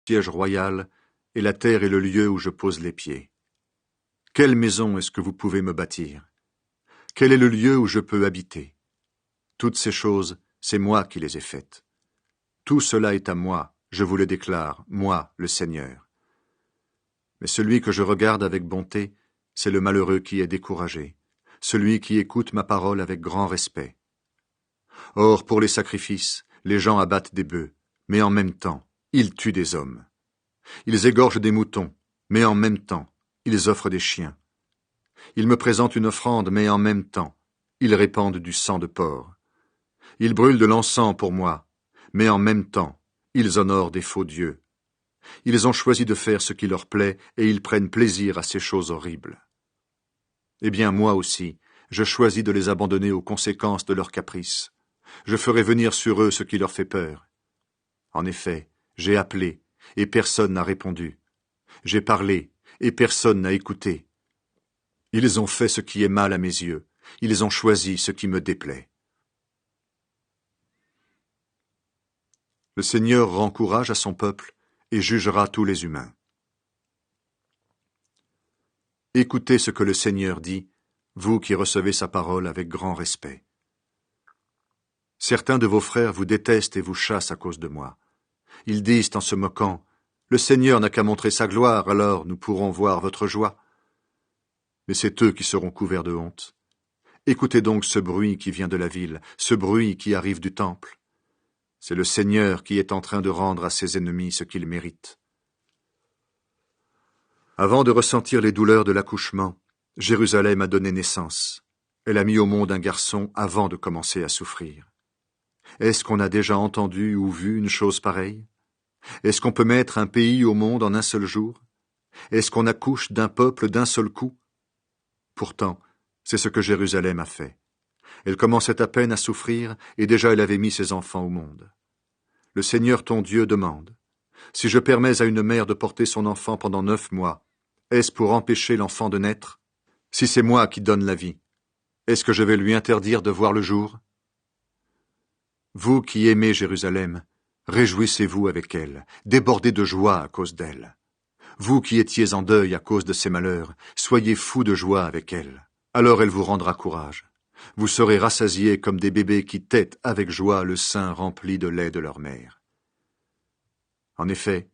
siège royal, et la terre est le lieu où je pose les pieds. Quelle maison est-ce que vous pouvez me bâtir? Quel est le lieu où je peux habiter? Toutes ces choses, c'est moi qui les ai faites. Tout cela est à moi, je vous le déclare, moi, le Seigneur. Mais celui que je regarde avec bonté, c'est le malheureux qui est découragé, celui qui écoute ma parole avec grand respect. Or, pour les sacrifices, les gens abattent des bœufs, mais en même temps, ils tuent des hommes. Ils égorgent des moutons, mais en même temps, ils offrent des chiens. Ils me présentent une offrande, mais en même temps, ils répandent du sang de porc. Ils brûlent de l'encens pour moi, mais en même temps, ils honorent des faux dieux. Ils ont choisi de faire ce qui leur plaît, et ils prennent plaisir à ces choses horribles. Eh bien, moi aussi, je choisis de les abandonner aux conséquences de leurs caprices. Je ferai venir sur eux ce qui leur fait peur. En effet, j'ai appelé, et personne n'a répondu. J'ai parlé, et personne n'a écouté. Ils ont fait ce qui est mal à mes yeux. Ils ont choisi ce qui me déplaît. Le Seigneur rend courage à son peuple et jugera tous les humains. Écoutez ce que le Seigneur dit, vous qui recevez sa parole avec grand respect. Certains de vos frères vous détestent et vous chassent à cause de moi. Ils disent en se moquant, « Le Seigneur n'a qu'à montrer sa gloire, alors nous pourrons voir votre joie. » Mais c'est eux qui seront couverts de honte. Écoutez donc ce bruit qui vient de la ville, ce bruit qui arrive du temple. C'est le Seigneur qui est en train de rendre à ses ennemis ce qu'ils méritent. Avant de ressentir les douleurs de l'accouchement, Jérusalem a donné naissance. Elle a mis au monde un garçon avant de commencer à souffrir. Est-ce qu'on a déjà entendu ou vu une chose pareille? Est-ce qu'on peut mettre un pays au monde en un seul jour? Est-ce qu'on accouche d'un peuple d'un seul coup? Pourtant, c'est ce que Jérusalem a fait. Elle commençait à peine à souffrir, et déjà elle avait mis ses enfants au monde. Le Seigneur ton Dieu demande, « Si je permets à une mère de porter son enfant pendant 9 mois, est-ce pour empêcher l'enfant de naître? Si c'est moi qui donne la vie, est-ce que je vais lui interdire de voir le jour? Vous qui aimez Jérusalem, réjouissez-vous avec elle, débordez de joie à cause d'elle. Vous qui étiez en deuil à cause de ses malheurs, soyez fous de joie avec elle. Alors elle vous rendra courage. Vous serez rassasiés comme des bébés qui tètent avec joie le sein rempli de lait de leur mère. En effet,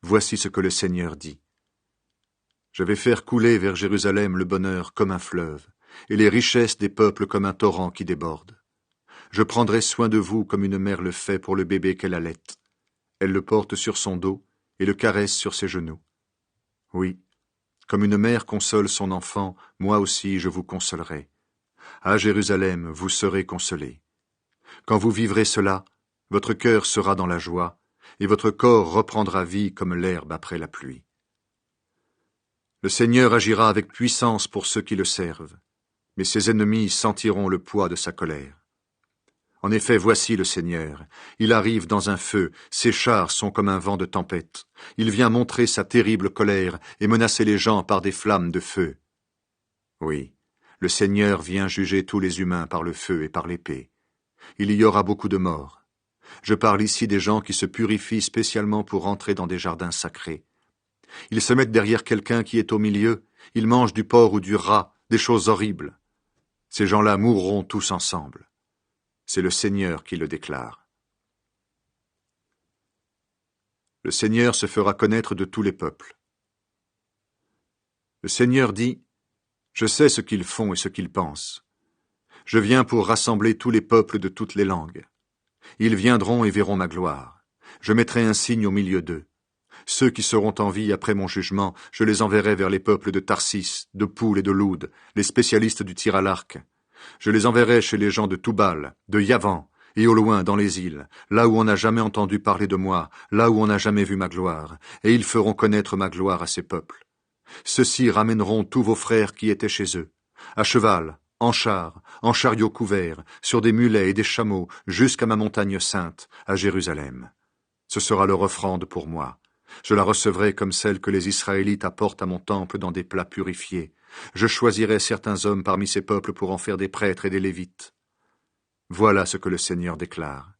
voici ce que le Seigneur dit. Je vais faire couler vers Jérusalem le bonheur comme un fleuve, et les richesses des peuples comme un torrent qui déborde. Je prendrai soin de vous comme une mère le fait pour le bébé qu'elle allaite. Elle le porte sur son dos et le caresse sur ses genoux. Oui, comme une mère console son enfant, moi aussi je vous consolerai. À Jérusalem, vous serez consolés. Quand vous vivrez cela, votre cœur sera dans la joie, et votre corps reprendra vie comme l'herbe après la pluie. Le Seigneur agira avec puissance pour ceux qui le servent, mais ses ennemis sentiront le poids de sa colère. En effet, voici le Seigneur. Il arrive dans un feu, ses chars sont comme un vent de tempête. Il vient montrer sa terrible colère et menacer les gens par des flammes de feu. Oui, le Seigneur vient juger tous les humains par le feu et par l'épée. Il y aura beaucoup de morts. Je parle ici des gens qui se purifient spécialement pour entrer dans des jardins sacrés. Ils se mettent derrière quelqu'un qui est au milieu, ils mangent du porc ou du rat, des choses horribles. Ces gens-là mourront tous ensemble. C'est le Seigneur qui le déclare. Le Seigneur se fera connaître de tous les peuples. Le Seigneur dit, « Je sais ce qu'ils font et ce qu'ils pensent. Je viens pour rassembler tous les peuples de toutes les langues. Ils viendront et verront ma gloire. Je mettrai un signe au milieu d'eux. Ceux qui seront en vie après mon jugement, je les enverrai vers les peuples de Tarsis, de Poul et de Loud, les spécialistes du tir à l'arc. Je les enverrai chez les gens de Toubal, de Yavan, et au loin dans les îles, là où on n'a jamais entendu parler de moi, là où on n'a jamais vu ma gloire, et ils feront connaître ma gloire à ces peuples. Ceux-ci ramèneront tous vos frères qui étaient chez eux, à cheval, en char, en chariot couvert, sur des mulets et des chameaux, jusqu'à ma montagne sainte, à Jérusalem. Ce sera leur offrande pour moi. Je la recevrai comme celle que les Israélites apportent à mon temple dans des plats purifiés. Je choisirai certains hommes parmi ces peuples pour en faire des prêtres et des lévites. Voilà ce que le Seigneur déclare.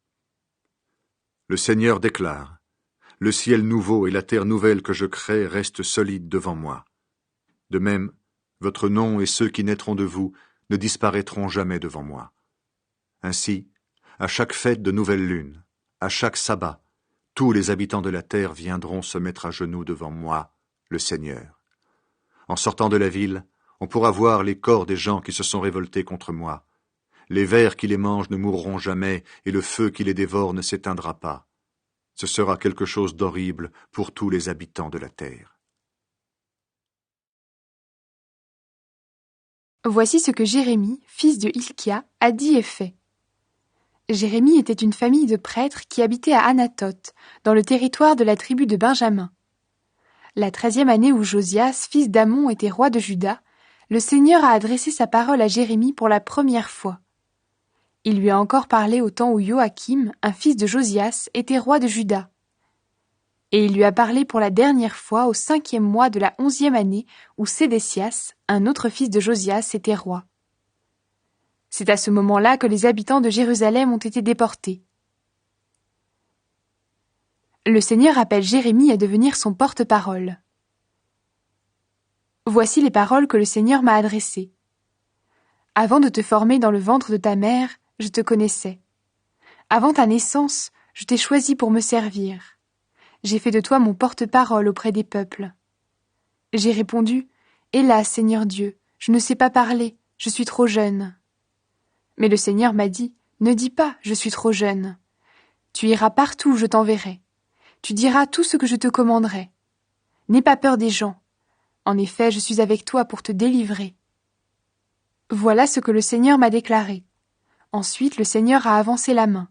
Le Seigneur déclare, Le ciel nouveau et la terre nouvelle que je crée restent solides devant moi. De même, votre nom et ceux qui naîtront de vous ne disparaîtront jamais devant moi. Ainsi, à chaque fête de nouvelle lune, à chaque sabbat, tous les habitants de la terre viendront se mettre à genoux devant moi, le Seigneur. En sortant de la ville, on pourra voir les corps des gens qui se sont révoltés contre moi. Les vers qui les mangent ne mourront jamais, et le feu qui les dévore ne s'éteindra pas. Ce sera quelque chose d'horrible pour tous les habitants de la terre. Voici ce que Jérémie, fils de Hilkia, a dit et fait. Jérémie était une famille de prêtres qui habitait à Anathoth, dans le territoire de la tribu de Benjamin. La 13e année où Josias, fils d'Amon, était roi de Juda, le Seigneur a adressé sa parole à Jérémie pour la première fois. Il lui a encore parlé au temps où Joachim, un fils de Josias, était roi de Juda. Et il lui a parlé pour la dernière fois au 5e mois de la 11e année où Sédécias, un autre fils de Josias, était roi. C'est à ce moment-là que les habitants de Jérusalem ont été déportés. Le Seigneur appelle Jérémie à devenir son porte-parole. Voici les paroles que le Seigneur m'a adressées. Avant de te former dans le ventre de ta mère, je te connaissais. Avant ta naissance, je t'ai choisi pour me servir. J'ai fait de toi mon porte-parole auprès des peuples. J'ai répondu, « Hélas, Seigneur Dieu, je ne sais pas parler, je suis trop jeune. » Mais le Seigneur m'a dit, « Ne dis pas, je suis trop jeune. Tu iras partout où je t'enverrai. Tu diras tout ce que je te commanderai. N'aie pas peur des gens. En effet, je suis avec toi pour te délivrer. » Voilà ce que le Seigneur m'a déclaré. Ensuite, le Seigneur a avancé la main.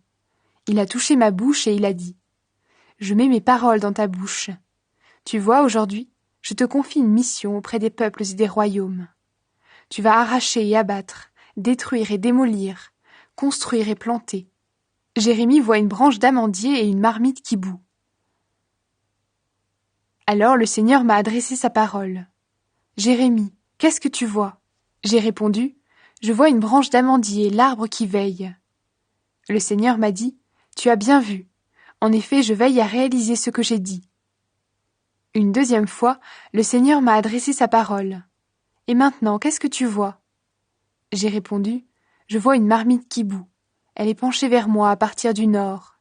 Il a touché ma bouche et il a dit, « Je mets mes paroles dans ta bouche. Tu vois, aujourd'hui, je te confie une mission auprès des peuples et des royaumes. Tu vas arracher et abattre, détruire et démolir, construire et planter. » Jérémie voit une branche d'amandier et une marmite qui bout. Alors le Seigneur m'a adressé sa parole. « Jérémie, qu'est-ce que tu vois ?» J'ai répondu, « Je vois une branche d'amandier, l'arbre qui veille. » Le Seigneur m'a dit, « Tu as bien vu. En effet, je veille à réaliser ce que j'ai dit. » Une deuxième fois, le Seigneur m'a adressé sa parole. « Et maintenant, qu'est-ce que tu vois ?» J'ai répondu, « Je vois une marmite qui bout. Elle est penchée vers moi à partir du nord. »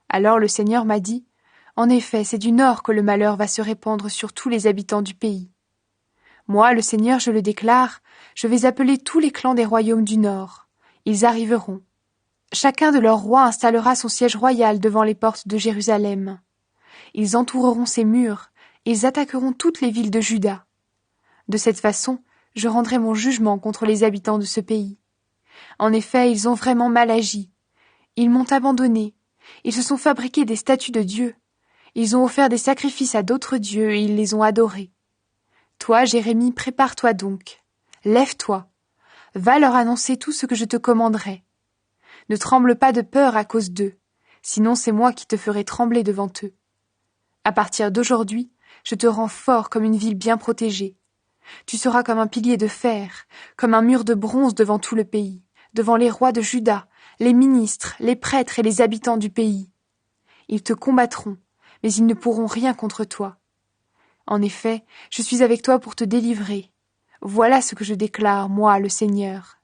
Alors le Seigneur m'a dit, « En effet, c'est du nord que le malheur va se répandre sur tous les habitants du pays. Moi, le Seigneur, je le déclare, je vais appeler tous les clans des royaumes du nord. Ils arriveront. Chacun de leurs rois installera son siège royal devant les portes de Jérusalem. Ils entoureront ses murs, et ils attaqueront toutes les villes de Juda. De cette façon, je rendrai mon jugement contre les habitants de ce pays. En effet, ils ont vraiment mal agi. Ils m'ont abandonné. Ils se sont fabriqués des statues de dieux. Ils ont offert des sacrifices à d'autres dieux et ils les ont adorés. Toi, Jérémie, prépare-toi donc. Lève-toi. Va leur annoncer tout ce que je te commanderai. Ne tremble pas de peur à cause d'eux, sinon c'est moi qui te ferai trembler devant eux. À partir d'aujourd'hui, je te rends fort comme une ville bien protégée. Tu seras comme un pilier de fer, comme un mur de bronze devant tout le pays, devant les rois de Juda, les ministres, les prêtres et les habitants du pays. Ils te combattront, mais ils ne pourront rien contre toi. En effet, je suis avec toi pour te délivrer. Voilà ce que je déclare, moi, le Seigneur.